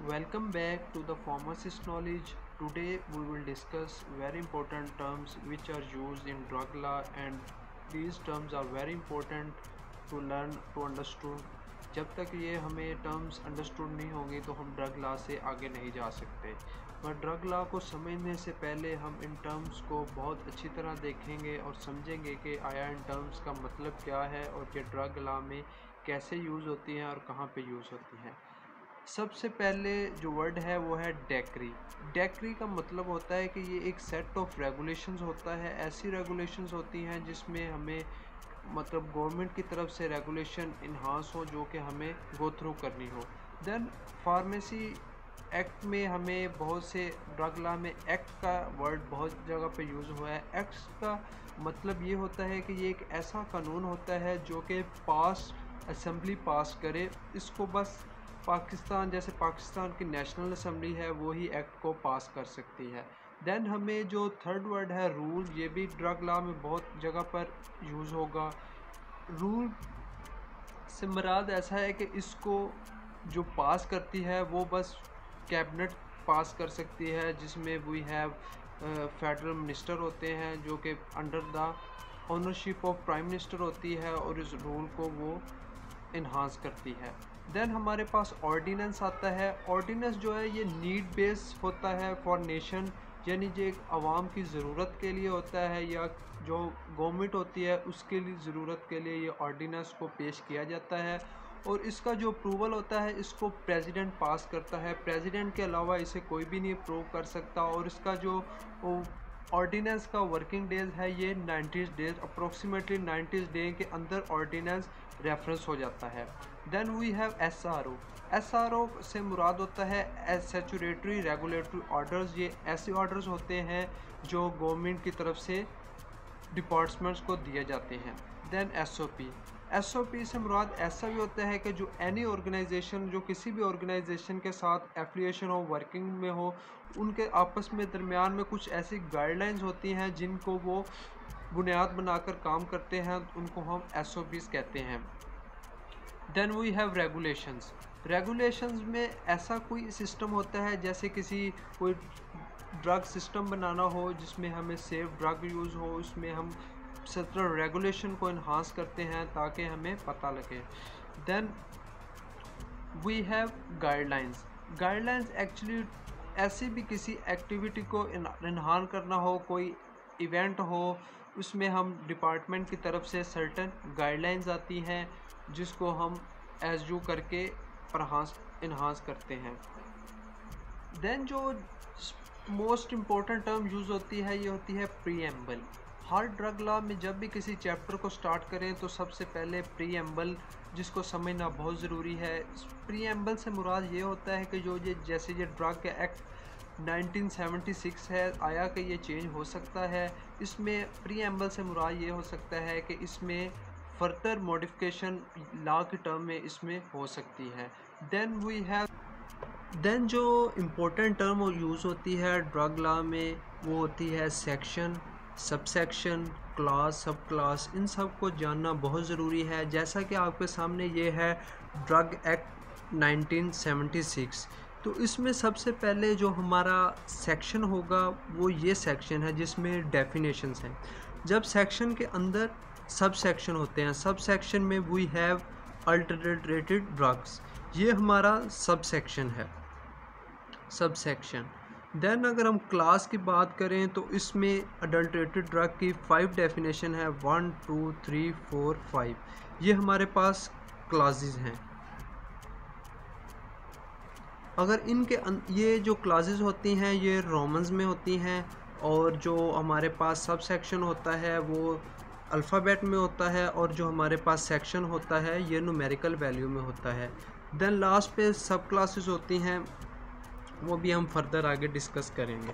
Welcome back to the Pharmacist Knowledge. Today we will discuss very important terms which are used in drug law, and these terms are very important to learn to understand. जब तक ये हमें terms understood नहीं होंगे तो हम drug law से आगे नहीं जा सकते। पर ड्रग लॉ को समझने से पहले हम इन टर्म्स को बहुत अच्छी तरह देखेंगे और समझेंगे कि आया इन टर्म्स का मतलब क्या है और ये ड्रग लॉ में कैसे यूज़ होती हैं और कहाँ पे यूज़ होती हैं। सबसे पहले जो वर्ड है वो है डेक्री। डेक्री का मतलब होता है कि ये एक सेट ऑफ रेगुलेशंस होता है। ऐसी रेगुलेशंस होती हैं जिसमें हमें मतलब गवर्नमेंट की तरफ से रेगुलेशन इन्हांस हो जो कि हमें गो थ्रू करनी हो। देन फार्मेसी एक्ट में हमें बहुत से ड्रग लॉ में एक्ट का वर्ड बहुत जगह पे यूज़ हुआ है। एक्ट का मतलब ये होता है कि ये एक ऐसा कानून होता है जो कि असेंबली पास करे। इसको बस पाकिस्तान जैसे पाकिस्तान की नेशनल असेंबली है वो ही एक्ट को पास कर सकती है। देन हमें जो थर्ड वर्ड है रूल, ये भी ड्रग लॉ में बहुत जगह पर यूज़ होगा। रूल से मुराद ऐसा है कि इसको जो पास करती है वो बस कैबिनेट पास कर सकती है, जिसमें वी हैव फेडरल मिनिस्टर होते हैं जो कि under the ownership of prime minister होती है और इस रूल को वो इन्हांस करती है। देन हमारे पास ऑर्डिनेंस आता है। ऑर्डिनेंस जो है ये नीड बेस होता है फॉर नेशन, यानी जो एक आवाम की ज़रूरत के लिए होता है या जो गवर्नमेंट होती है उसके लिए ज़रूरत के लिए ये ऑर्डिनेंस को पेश किया जाता है। और इसका जो अप्रूवल होता है इसको प्रेसिडेंट पास करता है। प्रेसिडेंट के अलावा इसे कोई भी नहीं अप्रूव कर सकता। और इसका जो ऑर्डिनेंस का वर्किंग डेज है ये 90 डेज, अप्रोक्सीमेटली 90 डे के अंदर ऑर्डिनेंस रेफरेंस हो जाता है। Then we have SRO। SRO से मुराद होता है स्टैट्यूटरी रेगुलेटरी ऑर्डर्स। ये ऐसे ऑर्डर्स होते हैं जो गवर्नमेंट की तरफ से डिपार्टमेंट्स को दिए जाते हैं। देन SOP से मुराद ऐसा भी होता है कि जो एनी ऑर्गेनाइजेशन जो किसी भी ऑर्गेनाइजेशन के साथ एफिलिएशन हो, वर्किंग में हो, उनके आपस में दरमियान में कुछ ऐसी गाइडलाइंस होती हैं जिनको वो बुनियाद बनाकर काम करते हैं, उनको हम SOPs कहते हैं। देन वी हैव रेगुलेशंस में ऐसा कोई सिस्टम होता है जैसे कोई ड्रग सिस्टम बनाना हो जिसमें हमें सेफ ड्रग यूज़ हो, उसमें हम सत्रह रेगुलेशन को इन्हांस करते हैं ताकि हमें पता लगे। Then we have guidelines actually ऐसी भी किसी एक्टिविटी को इन्हांस करना हो, कोई इवेंट हो, उसमें हम डिपार्टमेंट की तरफ से सर्टेन गाइडलाइंस आती हैं जिसको हम एज यू करके इन्हांस करते हैं। देन जो मोस्ट इम्पोर्टेंट टर्म यूज़ होती है ये होती है प्रीएम्बल। हर ड्रग लॉ में जब भी किसी चैप्टर को स्टार्ट करें तो सबसे पहले प्रीएम्बल जिसको समझना बहुत ज़रूरी है। प्रीएम्बल से मुराद ये होता है कि जो जैसे ये ड्रग का एक्ट 1976 है आया कि ये चेंज हो सकता है। इसमें प्रीएम्बल से मुराद ये हो सकता है कि इसमें फर्दर मॉडिफिकेशन लॉ की टर्म में इसमें हो सकती है। देन जो इम्पोर्टेंट टर्म यूज़ होती है ड्रग लॉ में वो होती है सेक्शन, सबसेक्शन, क्लास, सब क्लास। इन सब को जानना बहुत ज़रूरी है। जैसा कि आपके सामने ये है ड्रग एक्ट 1976, तो इसमें सबसे पहले जो हमारा सेक्शन होगा वो ये सेक्शन है जिसमें डेफिनेशंस हैं। जब सेक्शन के अंदर सब सेक्शन होते हैं, सब सेक्शन में वी हैव अल्टरेटेड ड्रग्स, ये हमारा सब सेक्शन है, सब सेक्शन। देन अगर हम क्लास की बात करें तो इसमें अडल्ट्रेटेड ड्रग की 5 डेफिनेशन है, 1 2 3 4 5। ये हमारे पास क्लासेस हैं। अगर इनके ये जो क्लासेस होती हैं ये रोमन्स में होती हैं और जो हमारे पास सब सेक्शन होता है वो अल्फ़ाबेट में होता है और जो हमारे पास सेक्शन होता है ये न्यूमेरिकल वैल्यू में होता है। देन लास्ट पे सब क्लासेस होती हैं, वो भी हम फर्दर आगे डिस्कस करेंगे।